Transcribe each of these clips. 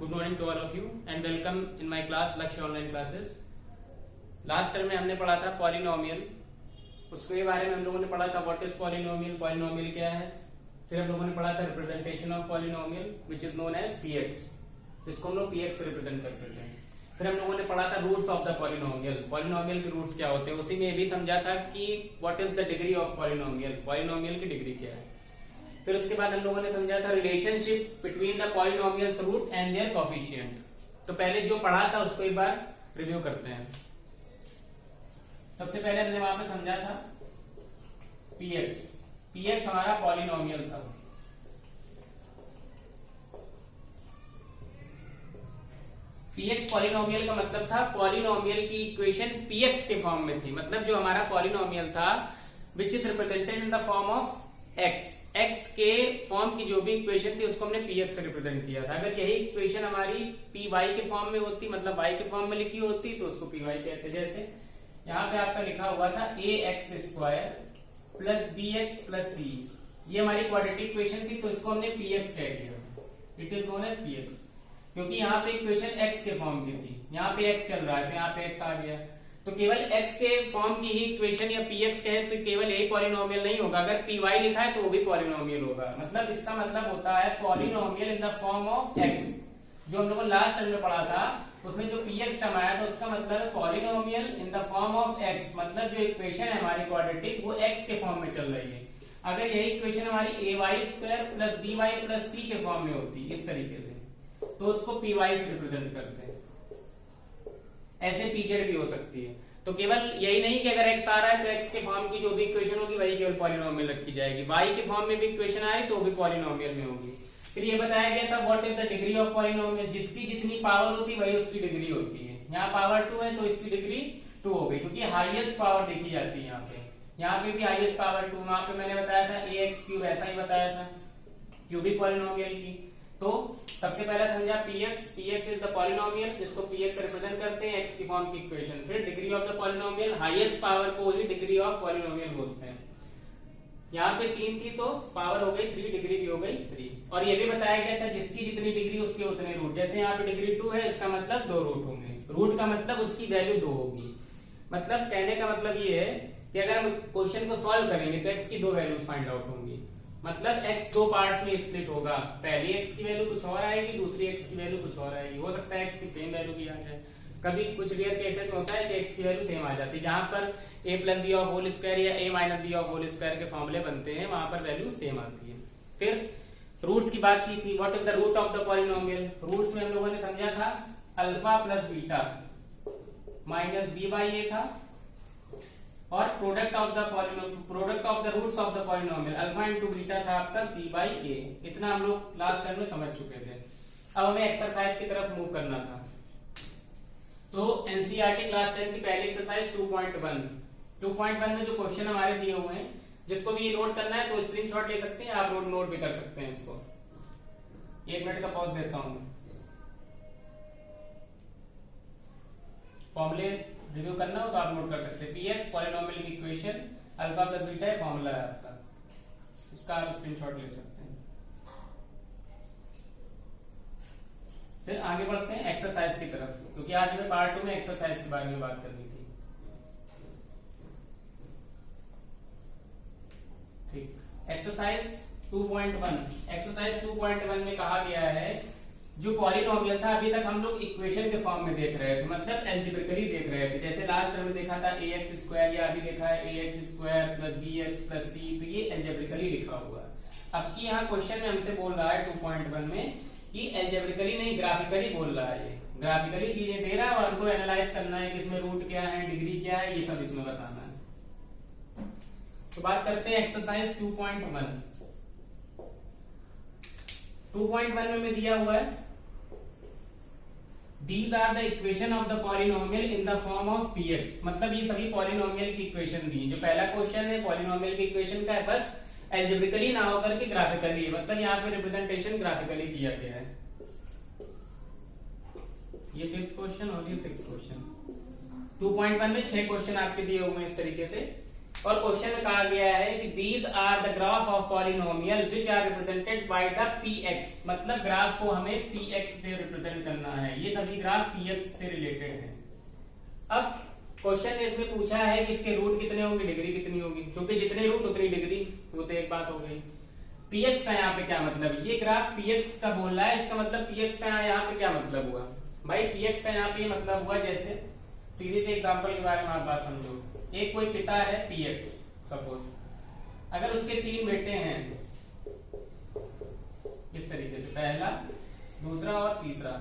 Good morning to all of you and welcome in my class Lakshya online classes. Last term में हमने पढ़ा था polynomial, उसके बारे में हम लोगों ने पढ़ा था व्हाट इज पॉलिनोमियल, पॉलिनोमियल क्या है। फिर हम लोगों ने पढ़ा था representation of polynomial which is known as PX, इसको हम लोग पीएक्स रिप्रेजेंट करते थे। फिर हम लोगों ने पढ़ा था roots of the polynomial, polynomial के रूट्स क्या होते हैं। उसी में ये भी समझा था कि what is the degree of polynomial, polynomial की डिग्री क्या है। फिर उसके बाद हम लोगों ने समझा था relationship between the polynomials root and their coefficient. तो पहले जो पढ़ा था उसको एक बार रिव्यू करते हैं। सबसे पहले हमने वहां पे समझा था पीएक्स, पीएक्स हमारा पॉलिनोमियल था। पीएक्स पॉलिनोमियल का मतलब था पॉलिनोमियल की इक्वेशन पीएक्स के फॉर्म में थी। मतलब जो हमारा पॉलिनोमियल था which is represented in the form of x, x के फॉर्म की जो भी इक्वेशन थी उसको हमने पीएक्स से रिप्रेजेंट किया था। अगर यही इक्वेशन हमारी पी वाई के फॉर्म में होती, मतलब वाई के फॉर्म में लिखी होती, तो उसको पी वाई कहते। जैसे यहाँ पे आपका लिखा हुआ था a x square plus b x plus c, ये हमारी क्वाड्रेटिक इक्वेशन थी, तो इसको हमने पीएक्स कह दिया। It is known as PX, क्योंकि यहाँ पे इक्वेशन एक्स के फॉर्म की थी, यहाँ पे एक्स चल रहा है तो यहाँ पे एक्स आ गया। तो केवल x के फॉर्म की ही इक्वेशन या px कहे तो केवल यही पॉलिनोमियल नहीं होगा, अगर py लिखा है तो वो भी पॉलिनोमियल होगा। मतलब इसका मतलब होता है polynomial in the form of x। जो हम लोगों लास्ट टाइम में पढ़ा था उसमें जो px टर्म आया था उसका मतलब polynomial in the form of x, मतलब जो इक्वेशन है हमारी क्वाड्रेटिक वो x के फॉर्म में चल रही है। अगर यही इक्वेशन हमारी ay square plus by plus c के फॉर्म में होती इस तरीके से, तो उसको py से रिप्रेजेंट करते हैं। ऐसे पीजेड भी हो सकती है। तो केवल यही नहीं कि अगर x आ रहा है तो x के फॉर्म की जो भी इक्वेशन होगी वही केवल पॉलिनोमियल रखी जाएगी, y के फॉर्म में भी इक्वेशन आ रही तो वो भी पॉलिनोमियल में होगी। फिर ये बताया गया था what is the degree of polynomial, जिसकी जितनी पावर होती है वही उसकी डिग्री होती है। यहाँ पावर 2 है तो इसकी डिग्री 2 हो गई, क्योंकि हाईएस्ट पावर देखी जाती है यहाँ पे। यहाँ पे भी हाईएस्ट पावर 2, वहां पे मैंने बताया था ax क्यूब, ऐसा ही बताया था क्यूबिक पॉलिनोमियल की। तो सबसे पहला समझा px, px is the polynomial, जिसको px रिप्रेजेंट करते हैं x की फॉर्म की इक्वेशन। फिर degree of the polynomial, highest power को ही डिग्री ऑफ पॉलिनोमियल बोलते हैं। यहाँ पे 3 थी तो पावर हो गई 3, डिग्री भी हो गई 3। और ये भी बताया गया था जिसकी जितनी डिग्री उसके उतने रूट। जैसे यहाँ पे डिग्री 2 है, इसका मतलब 2 रूट होंगे। रूट का मतलब उसकी वैल्यू 2 होगी। मतलब कहने का मतलब ये है कि अगर हम क्वेश्चन को सॉल्व करेंगे तो x की 2 वैल्यूज फाइंड आउट होंगी। मतलब x 2 पार्ट्स में स्प्लिट होगा, पहली x की वैल्यू कुछ और आएगी, दूसरी x की वैल्यू कुछ और आएगी। हो सकता है x की सेम वैल्यू भी आ जाए, कभी कुछ रेयर केसेस में होता है कि x की वैल्यू सेम आ जाती है। जहां पर a plus B of whole square या a minus B of whole square के फॉर्मूले बनते हैं वहां पर वैल्यू सेम आती है। फिर रूट्स की बात की थी, what is the root of the polynomial. Roots में हम लोगों ने समझा था alpha plus beta minus b by a था, और product of the roots of the polynomial alpha into beta था आपका सी बाई ए। इतना हम लोग लास्ट टाइम में समझ चुके थे। अब हमें एक्सरसाइज की तरफ मूव करना था। तो एनसीईआरटी क्लास 10 की पहली एक्सरसाइज 2.1 में जो क्वेश्चन हमारे दिए हुए हैं, जिसको भी ये नोट करना है तो स्क्रीनशॉट ले सकते हैं, आप नोट भी कर सकते हैं इसको। 1 मिनट का पॉज देता हूं। फॉर्मूले रिव्यू करना हो तो आप नोट कर सकते हैं। पीएक्स पॉलिनोमियल की इक्वेशन, अल्फा प्लस बीटा है फॉर्मूला है आपका, इसका आप स्क्रीनशॉट ले सकते हैं। फिर आगे बढ़ते हैं एक्सरसाइज की तरफ, क्योंकि आज हमें पार्ट 2 में एक्सरसाइज के बारे में बात करनी थी। ठीक, एक्सरसाइज 2.1 में कहा गया है जो पॉलिनोमियल था अभी तक हम लोग इक्वेशन के फॉर्म में देख रहे थे, मतलब एल्जेब्रिकली देख रहे थे। जैसे लास्ट टाइम में देखा था ax स्क्वायर, या अभी देखा है ax square plus bx plus c, तो ये एल्जेब्रिकली लिखा हुआ है। अब की यहाँ क्वेश्चन में हमसे बोल रहा है 2.1 में कि एल्जेब्रिकली नहीं ग्राफिकली बोल रहा है। ये ग्राफिकली चीजें दे रहा है और हमको एनालाइज करना है कि इसमें रूट क्या है, डिग्री क्या है, ये सब इसमें बताना है। तो बात करते हैं एक्सरसाइज 2.1 में दिया हुआ है These are the equation of the polynomial in the form of px। मतलब ये सभी पॉलिनोमियल की इक्वेशन दी है। जो पहला क्वेश्चन है पॉलिनोमियल की इक्वेशन का है, बस एल्जेब्रिकली ना होकर के ग्राफिकली है, मतलब यहाँ पे रिप्रेजेंटेशन ग्राफिकली दिया गया है। ये 5th क्वेश्चन और ये 6th क्वेश्चन। 2.1 में 6 क्वेश्चन आपके दिए हुए हैं इस तरीके से। और क्वेश्चन में कहा गया है कि these are the graph of polynomial which are represented by the px, मतलब ग्राफ को हमें px से रिप्रेजेंट करना है। ये सभी ग्राफ px से रिलेटेड है। अब क्वेश्चन ने इसमें पूछा है कि इसके रूट कितने होंगे, डिग्री कितनी होगी, क्योंकि जितने रूट उतनी डिग्री, वो तो एक बात हो गई। px का यहाँ पे क्या मतलब, ये ग्राफ px का बोल रहा है, इसका मतलब px का यहाँ पे क्या मतलब हुआ भाई। px का यहाँ पे मतलब हुआ, जैसे सीधे से एग्जांपल के बारे में आप बात समझो। एक कोई पिता है px सपोज, अगर उसके 3 बेटे हैं इस तरीके से, पहला, दूसरा और तीसरा,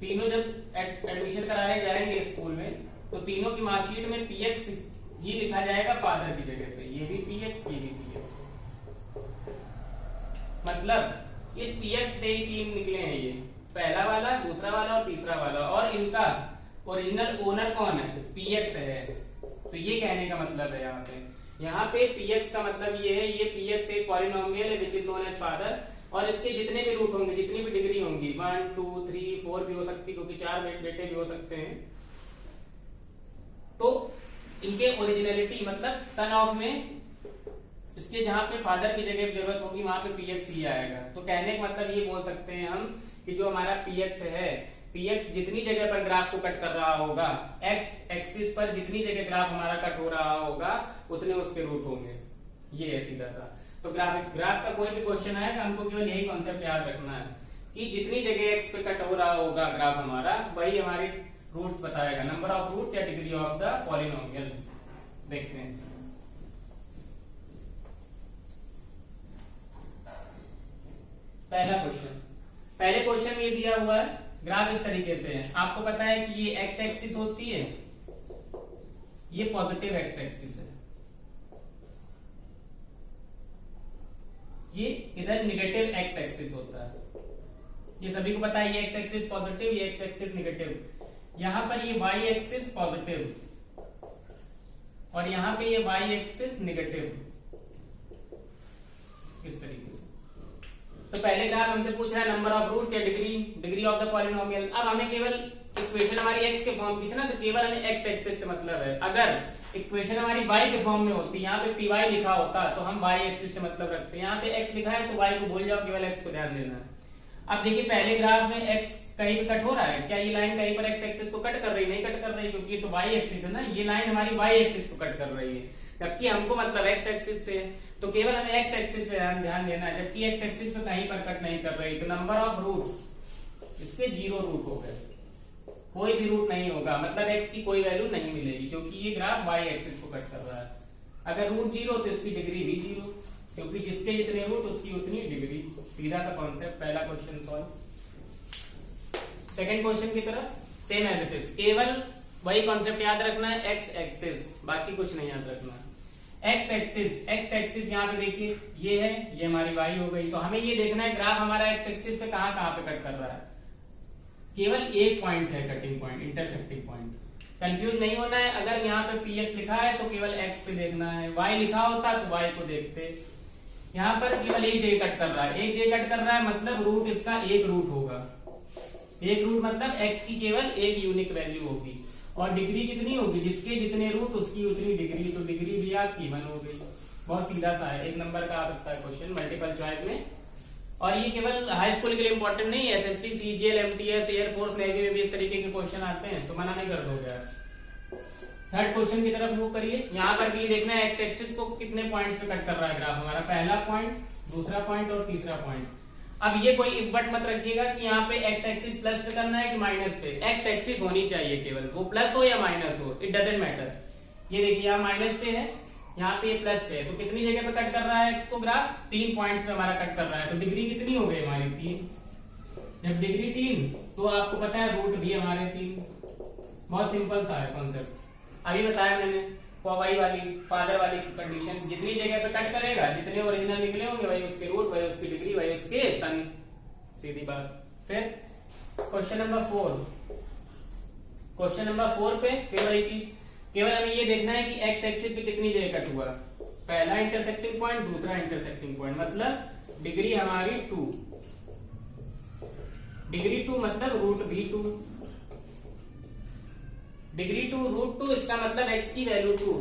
तीनों जब एडमिशन कराने जाएंगे स्कूल में तो तीनों की मार्कशीट में px ही लिखा जाएगा फादर की जगह पे, ये भी px, ये भी px। मतलब इस px से ही 3 निकले हैं, ये पहला वाला, दूसरा वाला और तीसरा वाला, और इनका ओरिजिनल ओनर कौन है, px है। तो ये कहने का मतलब है यहाँ पे px का मतलब ये है, ये px एक पॉलिनोमियल है which is known as father, और इसके जितने भी रूट होंगे, जितनी भी डिग्री होंगी, 1 2 3 4 भी हो सकती, क्योंकि 4 बेटे भी हो सकते हैं, तो इनके ओरिजिनलिटी मतलब सन ऑफ में इसके जहां पे फादर की जगह जरूरत होगी वहां पे px ही आएगा। तो कहने का मतलब ये बोल सकते हैं हम कि जो हमारा px है, px जितनी जगह पर ग्राफ को कट कर रहा होगा, x एक्सिस पर जितनी जगह ग्राफ हमारा कट हो रहा होगा उतने उसके रूट होंगे। ये है सीधा सा। तो ग्राफ का कोई भी क्वेश्चन आएगा, हमको केवल यही कॉन्सेप्ट याद रखना है कि जितनी जगह x पे कट हो रहा होगा ग्राफ हमारा, वही हमारी रूट्स बताएगा, नंबर ऑफ रूट्स या डिग्री ऑफ द पॉलिनोमियल। देखते हैं पहला क्वेश्चन। पहले क्वेश्चन में ये दिया हुआ है, ग्राफ इस तरीके से है। आपको पता है कि ये एक्स एक्सिस होती है, ये पॉजिटिव एक्स एक्सिस है, ये इधर निगेटिव एक्स एक्सिस होता है। ये सभी को पता है, ये एक्स एक्सिस पॉजिटिव, ये एक्स एक्सिस निगेटिव। यहां पर ये वाई एक्सिस पॉजिटिव और यहां पे ये वाई एक्सिस निगेटिव, इस तरीके से। तो पहले ग्राफ हमसे पूछ रहा है नंबर ऑफ रूट्स या डिग्री ऑफ द पॉलिनोमियल। अब हमें केवल इक्वेशन हमारी एक्स के फॉर्म की थी ना, तो केवल हमें एक्स एक्सिस से मतलब है। अगर इक्वेशन हमारी वाई के फॉर्म में होती, यहाँ पे py लिखा होता, तो हम वाई एक्सिस से मतलब रखते हैं। यहाँ पे x लिखा है तो y को भूल जाओ, केवल x को ध्यान देना है। अब देखिए पहले ग्राफ में x कहीं पे कट हो रहा है क्या, ये लाइन कहीं पर x एक्सिस को कट कर रही, नहीं कट कर रही, क्योंकि ये तो y एक्सिस है ना, ये लाइन हमारी y एक्सिस को कट कर रही है, जबकि हमको मतलब x एक्सिस से, तो केवल हमें x एक्सिस पे ध्यान देना है, जबकि x एक्सिस पे कहीं पर कट नहीं कर रही। तो नंबर ऑफ रूट्स इसके 0 रूट हो गए, कोई भी रूट नहीं होगा, मतलब x की कोई वैल्यू नहीं मिलेगी, क्योंकि ये ग्राफ y एक्सिस को कट कर रहा है। अगर रूट 0 तो इसकी डिग्री भी 0, क्योंकि जिसके जितने रूट उसकी उतनी डिग्री। सीधा सा कॉन्सेप्ट, पहला क्वेश्चन सॉल्व। सेकंड क्वेश्चन की तरफ सेम एज इट इज, केवल वही कॉन्सेप्ट याद रखना है, x एक्सिस, बाकी कुछ नहीं याद रखना है। x एक्सिस यहाँ पे देखिए ये है, ये हमारी y हो गई। तो हमें ये देखना है ग्राफ हमारा x एक्सिस पे कहाँ कहाँ पे कट कर रहा है। केवल एक पॉइंट है cutting point, intersecting point. Confuse नहीं होना है, अगर यहाँ पे px लिखा है तो केवल x पे देखना है, y लिखा होता तो y को देखते। यहाँ पर केवल एक जगह कट कर रहा है, एक जगह कट कर रहा है मतलब रूट इसका एक रूट होगा। एक रूट मतलब x की केवल एक यूनिक वैल्यू होगी, और डिग्री कितनी होगी, जिसके जितने रूट उसकी उतनी डिग्री। तो डिग्री भी आपकी 1 हो गई। बहुत सीधा सा है, एक नंबर का आ सकता है क्वेश्चन मल्टीपल चॉइस में। और ये केवल हाई स्कूल के लिए इंपॉर्टेंट नहीं है, SSC, CGL, MTS, air force, navy में भी इस तरीके के क्वेश्चन आते हैं, तो मना नहीं कर दोगे आप। थर्ड क्वेश्चन की तरफ मूव करिए। यहाँ पर भी देखना है एक्स एक्सिस को कितने पॉइंट्स पे कट कर रहा है ग्राफ हमारा, पहला पॉइंट, दूसरा पॉइंट और तीसरा पॉइंट। अब ये कोई बट मत रखिएगा कि यहाँ पे एक्स एक्सिस प्लस पे करना है कि माइनस पे, एक्स एक्सिस होनी चाहिए, केवल वो प्लस हो या माइनस हो, इट डजेंट मैटर। ये देखिए यहाँ माइनस पे है, यहाँ पे प्लस पे है, तो कितनी जगह पे कट कर रहा है एक्स को ग्राफ, 3 पॉइंट्स पे हमारा कट कर रहा है। तो डिग्री कितनी हो गई हमारी 3। जब डिग्री 3 तो आपको पता है रूट भी हमारे 3। बहुत सिंपल सा है कॉन्सेप्ट, अभी बताया मैंने। वाई वाली फादर वाली कंडीशन, जितनी जगह पे कट करेगा, जितने ओरिजिनल निकले होंगे वही उसके रूट, वही उसकी डिग्री, वही उसके सन, सीधी बात। फिर क्वेश्चन नंबर 4, क्वेश्चन नंबर 4 पे फिर वही चीज, केवल हमें ये देखना है कि एक्स एक्सिस पे कितनी जगह कट हुआ, पहला इंटरसेक्टिंग पॉइंट, दूसरा इंटरसेक्टिंग पॉइंट, मतलब डिग्री हमारी 2, डिग्री 2 मतलब रूट भी 2, डिग्री 2 रूट 2, इसका मतलब x की वैल्यू 2,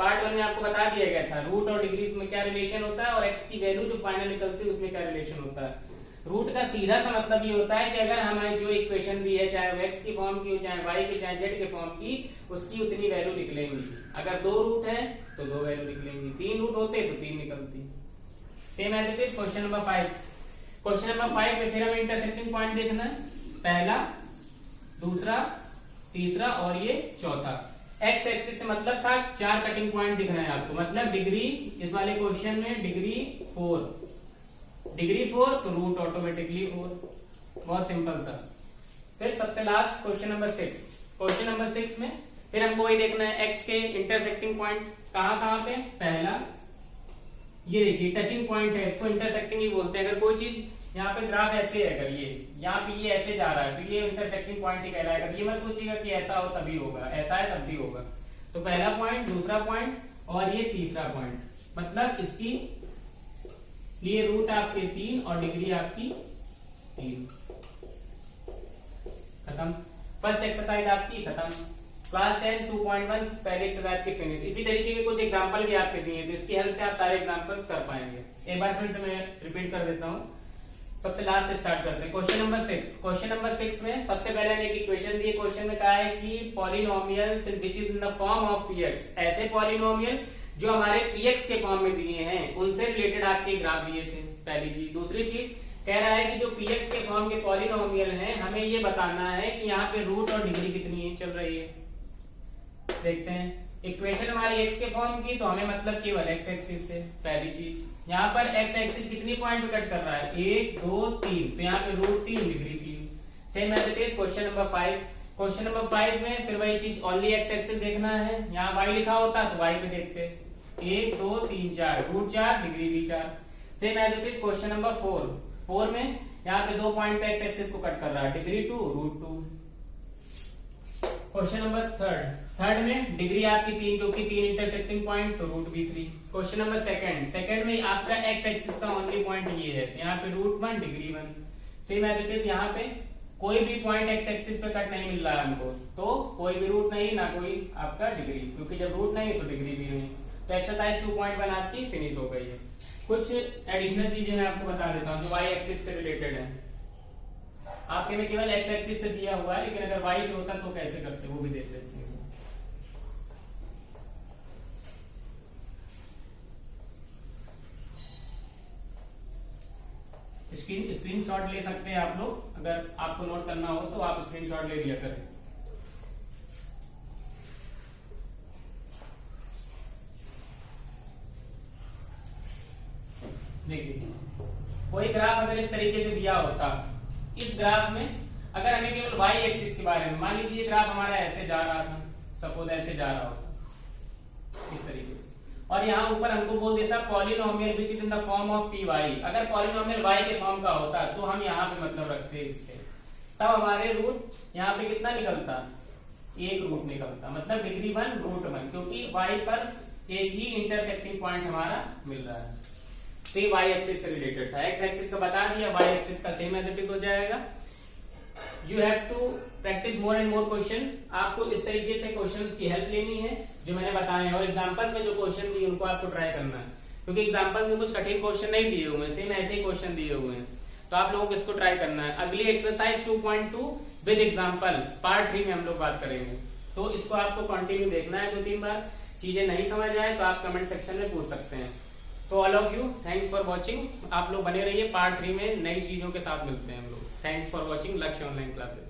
पार्ट 1 में आपको बता दिया गया था रूट और डिग्रीज में क्या रिलेशन होता है और एक्स की वैल्यू जो फाइनल निकलती है उसमें क्या रिलेशन होता है। रूट का सीधा सा मतलब ये होता है कि अगर हमें जो इक्वेशन दी है चाहे वो एक्स की फॉर्म की हो चाहे वाई की चाहे जेड के फॉर्म की, उसकी उतनी वैल्यू निकलेंगी। अगर 2 रूट है तो 2 वैल्यू निकलेंगी, 3 रूट होते तो 3 निकलती। Same as it is question number 5। Question number 5 में फिर हमें इंटरसेक्टिंग पॉइंट देखना है, पहला, दूसरा, तीसरा और ये चौथा। एक्स एक्सिस से मतलब था 4 कटिंग पॉइंट दिख रहे हैं आपको, मतलब डिग्री, इस वाले क्वेश्चन में डिग्री 4, डिग्री 4 तो रूट ऑटोमेटिकली 4, बहुत सिंपल सा। फिर सबसे last question number 6। Question number 6 में फिर हमको वही देखना है एक्स के इंटरसेक्टिंग पॉइंट कहां पे, पहला ये देखिए टचिंग पॉइंट है, इसको इंटरसेक्टिंग ही बोलते हैं। अगर कोई चीज यहाँ पे ग्राफ ऐसे है, अगर ये यहाँ पे ये ऐसे जा रहा है तो ये इंटरसेक्टिंग पॉइंट ही कहलाएगा। ये मत सोचिएगा कि ऐसा हो तभी होगा, ऐसा है तब भी होगा। तो पहला पॉइंट, दूसरा पॉइंट और ये तीसरा पॉइंट, मतलब इसकी लिए रूट आपके 3 और डिग्री आपकी 3। खत्म, फर्स्ट एक्सरसाइज आपकी खत्म। क्लास 10 2.1 पहले एक्सरसाइज की फिनिश। इसी तरीके के कुछ एग्जांपल भी आपके दिए, तो इसकी हेल्प से आप सारे एग्जांपल्स कर पाएंगे। एक बार फिर से मैं रिपीट कर देता हूँ, सबसे लास्ट से स्टार्ट करते हैं। Question number 6। क्वेश्चन नंबर 6 में सबसे पहले हमने एक इक्वेशन दी है। क्वेश्चन में कहा है कि polynomials which is in the form of px, ऐसे पॉलिनोमियल जो हमारे पीएक्स के फॉर्म में दिए हैं उनसे रिलेटेड आपके ग्राफ दिए थे, पहली चीज। दूसरी चीज कह रहा है कि जो पीएक्स के फॉर्म के पॉलिनोमियल हैं हमें ये बताना है कि यहाँ पे रूट और डिग्री कितनी चल रही है। देखते हैं, इक्वेशन हमारी एक्स के फॉर्म की तो हमें मतलब केवल एक्स एक्सिस से, पहली चीज। यहाँ पर एक्स एक्सिस कितनी पॉइंट पे कट कर रहा है, 1 2 3, तो यहाँ पे root 3 degree 3। Same as it is question number 5। Question number 5 में फिर वही चीज, ओनली एक्स एक्सिस देखना है। यहाँ वाई लिखा होता तो वाई पे देखते, 1 2 3 4, रूट 4 डिग्री भी 4। Same as it is question number 4 में यहाँ पे 2 पॉइंट पे एक्स एक्सिस को कट कर रहा है, degree 2 root 2। Question number third में डिग्री आपकी 3, क्योंकि 3 इंटरसेक्टिंग पॉइंट तो रूट भी 3। क्वेश्चन नंबर सेकंड में आपका एक्स एक्सिस का ओनली पॉइंट ये है, यहाँ पे root 1 degree 1। Same as it is यहाँ पे कोई भी पॉइंट एक्स एक्सिस पे कट नहीं मिल रहा है हमको, तो कोई भी रूट नहीं ना कोई आपका डिग्री, क्योंकि जब रूट नहीं तो डिग्री भी नहीं। तो एक्सरसाइज 2.1 आपकी फिनिश हो गई है। कुछ एडिशनल चीजें मैं आपको बता देता हूँ जो वाई एक्सिस से रिलेटेड है। आपके में केवल एक्स एक्सिस से दिया हुआ है, लेकिन अगर वाई से होता तो कैसे करते वो भी देख लेते हैं। स्क्रीनशॉट ले सकते हैं आप लोग, अगर आपको नोट करना हो तो आप स्क्रीनशॉट ले लिया करें। देखिए, कोई ग्राफ अगर इस तरीके से दिया होता, इस ग्राफ में अगर हमें केवल वाई एक्सिस के बारे में, मान लीजिए ग्राफ हमारा ऐसे जा रहा था, सपोज ऐसे जा रहा होता इस तरीके से, और यहाँ ऊपर हमको बोल देता polynomial which is in the form of p y. अगर पॉलिनोमियल वाई के फॉर्म का होता तो हम यहाँ पे मतलब रखते इसके, तब हमारे रूट यहाँ पे कितना निकलता, 1 रूट निकलता, मतलब डिग्री 1 रूट 1, क्योंकि वाई पर एक ही इंटरसेक्टिंग पॉइंट हमारा मिल रहा है। तो ये वाई एक्सिस से रिलेटेड था। एक्स एक्सिस का बता दिया, वाई एक्सिस का सेम एज इट इज हो जाएगा। You have to practice more and more question. आपको इस तरीके से क्वेश्चंस की हेल्प लेनी है जो मैंने बताए हैं, और एग्जांपल्स में जो क्वेश्चन दिए उनको आपको ट्राई करना है, क्योंकि एग्जांपल्स में कुछ कठिन क्वेश्चन नहीं दिए हुए हैं, सेम ऐसे ही क्वेश्चन दिए हुए हैं, तो आप लोगों को इसको ट्राई करना है। अगली एक्सरसाइज 2.2 विद एग्जाम्पल पार्ट 3 में हम लोग बात करेंगे, तो इसको आपको कंटिन्यू देखना है 2-3 बार। चीजें नहीं समझ आए तो आप कमेंट सेक्शन में पूछ सकते हैं। तो all of you thanks for watching. आप लोग बने रहिए, पार्ट 3 में नई चीजों के साथ मिलते हैं हम लोग। थैंक्स फॉर वॉचिंग लक्ष्य ऑनलाइन क्लासेस।